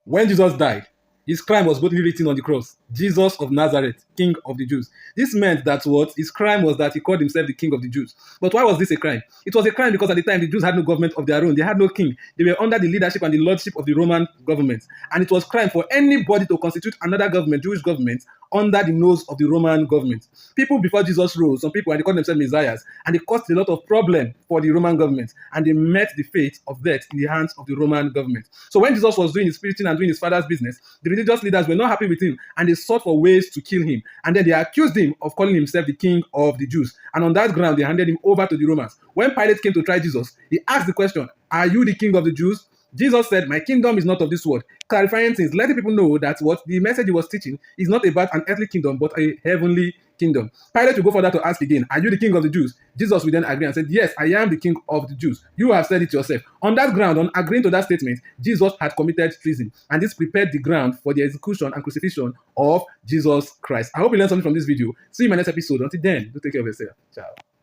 When Jesus died, his crime was boldly written on the cross. Jesus of Nazareth, King of the Jews. This meant that what? His crime was that he called himself the King of the Jews. But why was this a crime? It was a crime because at the time the Jews had no government of their own. They had no king. They were under the leadership and the lordship of the Roman government. And it was crime for anybody to constitute another government, Jewish government, under the nose of the Roman government. People before Jesus rose, some people, and they called themselves messiahs, and they caused a lot of problem for the Roman government, and they met the fate of death in the hands of the Roman government. So when Jesus was doing his preaching and doing his father's business, the religious leaders were not happy with him, and they sought for ways to kill him. And then they accused him of calling himself the King of the Jews. And on that ground, they handed him over to the Romans. When Pilate came to try Jesus, he asked the question, "Are you the King of the Jews?" Jesus said, "My kingdom is not of this world," clarifying things, letting people know that what the message he was teaching is not about an earthly kingdom, but a heavenly kingdom. Pilate will go further to ask again, "Are you the King of the Jews?" Jesus will then agree and said, "Yes, I am the King of the Jews. You have said it yourself." On that ground, on agreeing to that statement, Jesus had committed treason, and this prepared the ground for the execution and crucifixion of Jesus Christ. I hope you learned something from this video. See you in my next episode. Until then, do take care of yourself. Ciao.